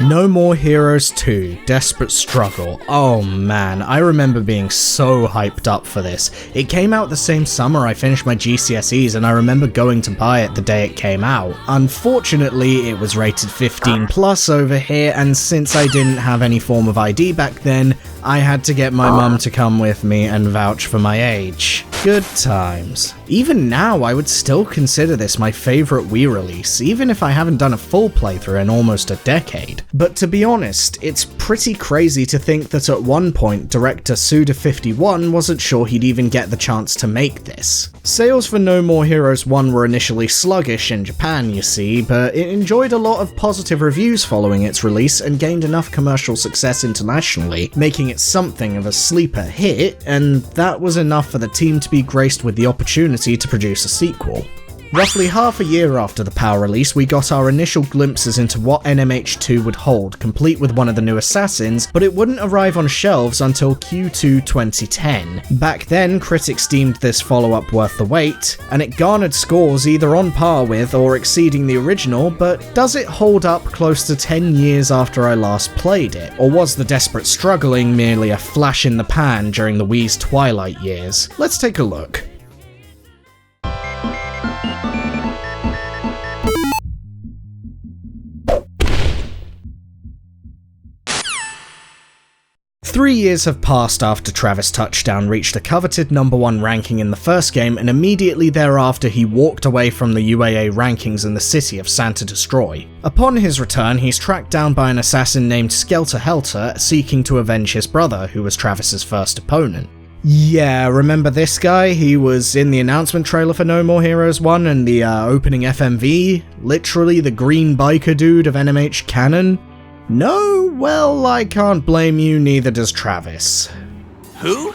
No More Heroes 2, Desperate Struggle. Oh man, I remember being so hyped up for this. It came out the same summer I finished my GCSEs and I remember going to buy it the day it came out. Unfortunately, it was rated 15 plus over here, and since I didn't have any form of ID back then, I had to get my mum to come with me and vouch for my age. Good times. Even now, I would still consider this my favourite Wii release, even if I haven't done a full playthrough in almost a decade. But to be honest, it's pretty crazy to think that at one point, director Suda51 wasn't sure he'd even get the chance to make this. Sales for No More Heroes 1 were initially sluggish in Japan, you see, but it enjoyed a lot of positive reviews following its release and gained enough commercial success internationally, making it something of a sleeper hit, and that was enough for the team to be graced with the opportunity to produce a sequel. Roughly half a year after the PAL release, we got our initial glimpses into what NMH2 would hold, complete with one of the new assassins, but it wouldn't arrive on shelves until Q2 2010. Back then, critics deemed this follow-up worth the wait, and it garnered scores either on par with or exceeding the original, but does it hold up close to 10 years after I last played it? Or was the Desperate Struggling merely a flash in the pan during the Wii's twilight years? Let's take a look. Three years have passed after Travis Touchdown reached the coveted #1 ranking in the first game, and immediately thereafter he walked away from the UAA rankings in the city of Santa Destroy. Upon his return, he's tracked down by an assassin named Skelter Helter, seeking to avenge his brother, who was Travis's first opponent. Yeah, remember this guy? He was in the announcement trailer for No More Heroes 1 and the opening FMV? Literally the green biker dude of NMH canon? No? Well, I can't blame you, neither does Travis. Who?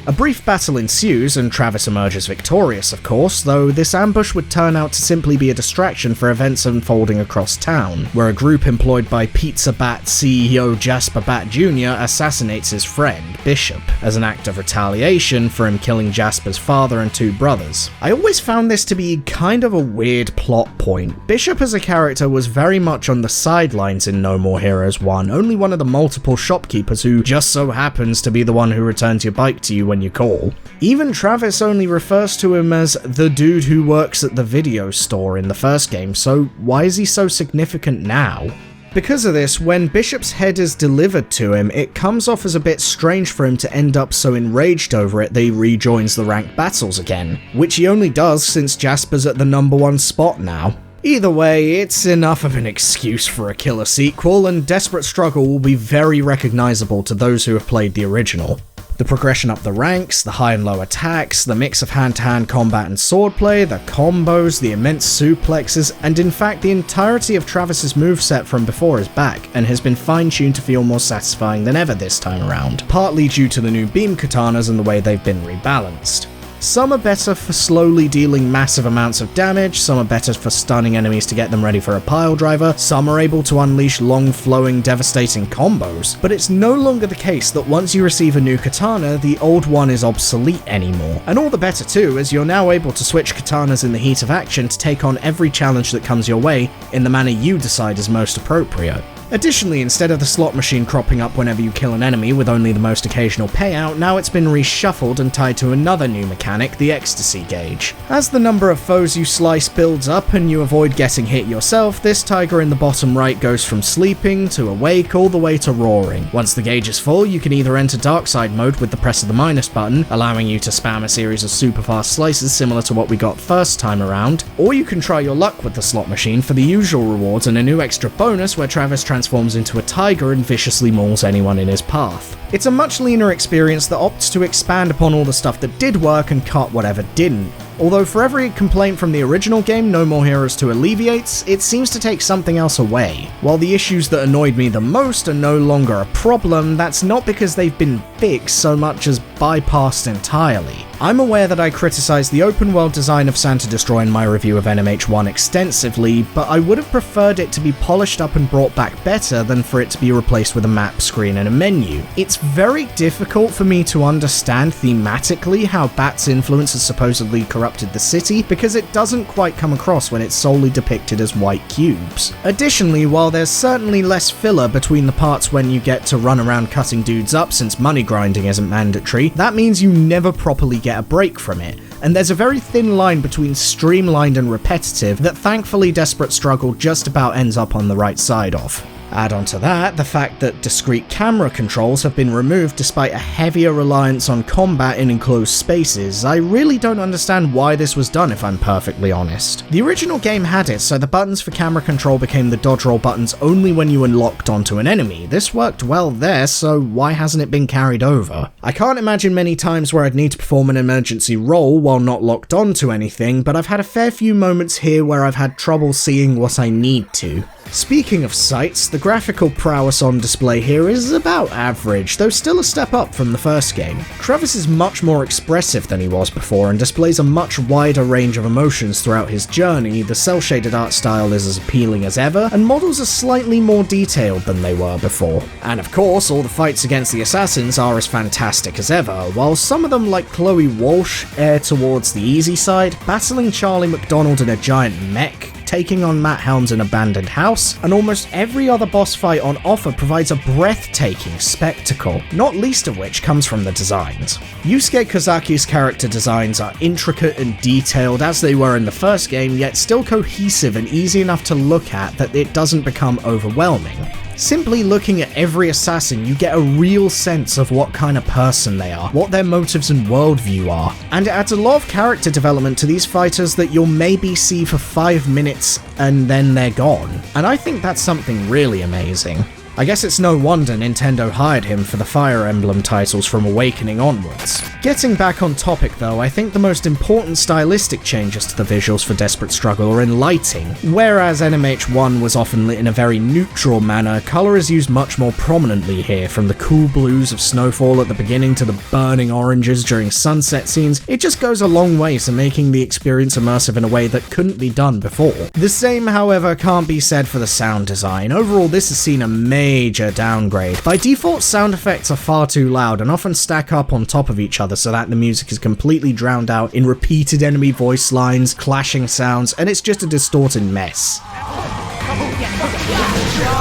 A brief battle ensues, and Travis emerges victorious, of course, though this ambush would turn out to simply be a distraction for events unfolding across town, where a group employed by Pizza Bat CEO Jasper Bat Jr. assassinates his friend, Bishop, as an act of retaliation for him killing Jasper's father and two brothers. I always found this to be kind of a weird plot point. Bishop as a character was very much on the sidelines in No More Heroes 1, only one of the multiple shopkeepers who just so happens to be the one who returns your bike to you when you call. Even Travis only refers to him as the dude who works at the video store in the first game, so why is he so significant now? Because of this, when Bishop's head is delivered to him, it comes off as a bit strange for him to end up so enraged over it that he rejoins the ranked battles again, which he only does since Jasper's at the #1 spot now. Either way, it's enough of an excuse for a killer sequel, and Desperate Struggle will be very recognisable to those who have played the original. The progression up the ranks, the high and low attacks, the mix of hand-to-hand combat and swordplay, the combos, the immense suplexes, and in fact the entirety of Travis's moveset from before is back, and has been fine-tuned to feel more satisfying than ever this time around, partly due to the new beam katanas and the way they've been rebalanced. Some are better for slowly dealing massive amounts of damage, some are better for stunning enemies to get them ready for a pile driver, some are able to unleash long flowing devastating combos, but it's no longer the case that once you receive a new katana, the old one is obsolete anymore. And all the better too, as you're now able to switch katanas in the heat of action to take on every challenge that comes your way in the manner you decide is most appropriate. Additionally, instead of the slot machine cropping up whenever you kill an enemy with only the most occasional payout, now it's been reshuffled and tied to another new mechanic, the ecstasy gauge. As the number of foes you slice builds up and you avoid getting hit yourself, this tiger in the bottom right goes from sleeping to awake all the way to roaring. Once the gauge is full, you can either enter dark side mode with the press of the minus button, allowing you to spam a series of super fast slices similar to what we got first time around, or you can try your luck with the slot machine for the usual rewards and a new extra bonus where Travis transforms into a tiger and viciously mauls anyone in his path. It's a much leaner experience that opts to expand upon all the stuff that did work and cut whatever didn't. Although for every complaint from the original game No More Heroes 2 alleviates, it seems to take something else away. While the issues that annoyed me the most are no longer a problem, that's not because they've been fixed so much as bypassed entirely. I'm aware that I criticised the open world design of Santa Destroy in my review of NMH1 extensively, but I would have preferred it to be polished up and brought back better than for it to be replaced with a map screen and a menu. It's very difficult for me to understand thematically how Bat's influence has supposedly corrupted the city, because it doesn't quite come across when it's solely depicted as white cubes. Additionally, while there's certainly less filler between the parts when you get to run around cutting dudes up since money grinding isn't mandatory, that means you never properly get a break from it, and there's a very thin line between streamlined and repetitive that thankfully Desperate Struggle just about ends up on the right side of. Add on to that the fact that discrete camera controls have been removed despite a heavier reliance on combat in enclosed spaces. I really don't understand why this was done, if I'm perfectly honest. The original game had it, so the buttons for camera control became the dodge roll buttons only when you unlocked onto an enemy. This worked well there, so why hasn't it been carried over? I can't imagine many times where I'd need to perform an emergency roll while not locked onto anything, but I've had a fair few moments here where I've had trouble seeing what I need to. Speaking of sights, the graphical prowess on display here is about average, though still a step up from the first game. Travis is much more expressive than he was before and displays a much wider range of emotions throughout his journey, the cel-shaded art style is as appealing as ever, and models are slightly more detailed than they were before. And of course, all the fights against the assassins are as fantastic as ever, while some of them like Chloe Walsh err towards the easy side, battling Charlie McDonald in a giant mech, taking on Matt Helm's an abandoned house, and almost every other boss fight on offer provides a breathtaking spectacle, not least of which comes from the designs. Yusuke Kozaki's character designs are intricate and detailed as they were in the first game, yet still cohesive and easy enough to look at that it doesn't become overwhelming. Simply looking at every assassin, you get a real sense of what kind of person they are, what their motives and worldview are, and it adds a lot of character development to these fighters that you'll maybe see for 5 minutes and then they're gone. And I think that's something really amazing. I guess it's no wonder Nintendo hired him for the Fire Emblem titles from Awakening onwards. Getting back on topic though, I think the most important stylistic changes to the visuals for Desperate Struggle are in lighting. Whereas NMH1 was often lit in a very neutral manner, colour is used much more prominently here, from the cool blues of snowfall at the beginning to the burning oranges during sunset scenes. It just goes a long way to making the experience immersive in a way that couldn't be done before. The same, however, can't be said for the sound design. Overall, this has seen a major downgrade. By default, sound effects are far too loud and often stack up on top of each other so that the music is completely drowned out in repeated enemy voice lines, clashing sounds, and it's just a distorted mess.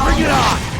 Bring it on!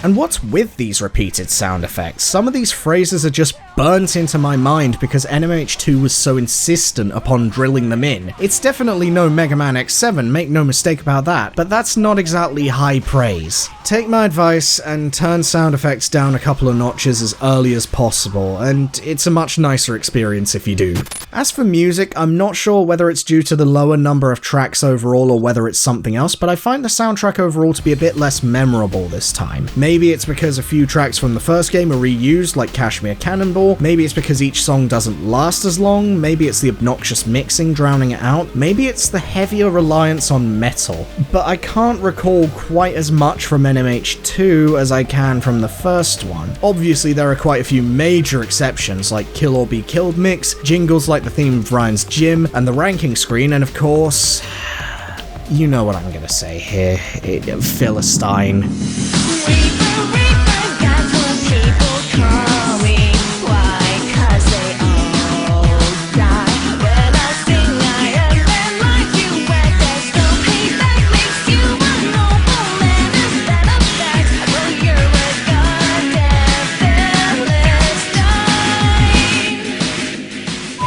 And what's with these repeated sound effects? Some of these phrases are just burnt into my mind because NMH2 was so insistent upon drilling them in. It's definitely no Mega Man X7, make no mistake about that, but that's not exactly high praise. Take my advice and turn sound effects down a couple of notches as early as possible, and it's a much nicer experience if you do. As for music, I'm not sure whether it's due to the lower number of tracks overall or whether it's something else, but I find the soundtrack overall to be a bit less memorable this time. Maybe it's because a few tracks from the first game are reused, like Kashmir Cannonball, maybe it's because each song doesn't last as long, maybe it's the obnoxious mixing drowning it out, maybe it's the heavier reliance on metal. But I can't recall quite as much from NMH2 as I can from the first one. Obviously there are quite a few major exceptions, like Kill or Be Killed mix, jingles like the theme of Ryan's Gym, and the ranking screen, and of course, you know what I'm gonna say here, Philistine.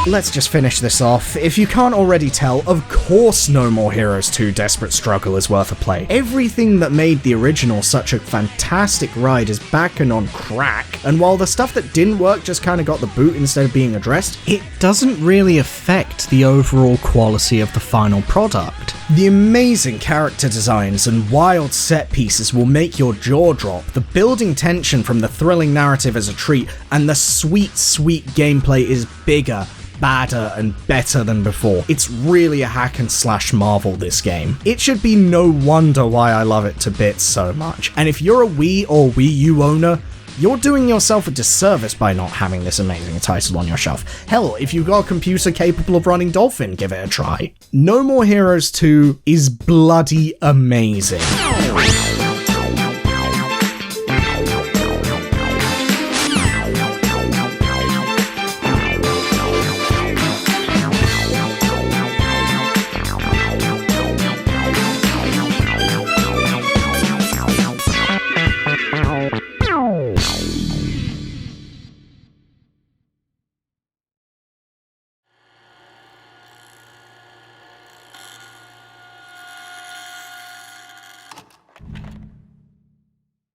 Let's just finish this off. If you can't already tell, of course No More Heroes 2 Desperate Struggle is worth a play. Everything that made the original such a fantastic ride is back and on crack, and while the stuff that didn't work just kind of got the boot instead of being addressed, it doesn't really affect the overall quality of the final product. The amazing character designs and wild set pieces will make your jaw drop, the building tension from the thrilling narrative is a treat, and the sweet, sweet gameplay is bigger, badder and better than before. It's really a hack and slash marvel, this game. It should be no wonder why I love it to bits so much. And if you're a Wii or Wii U owner, You're doing yourself a disservice by not having this amazing title on your shelf. Hell, if you've got a computer capable of running Dolphin, give it a try. No More Heroes 2 is bloody amazing.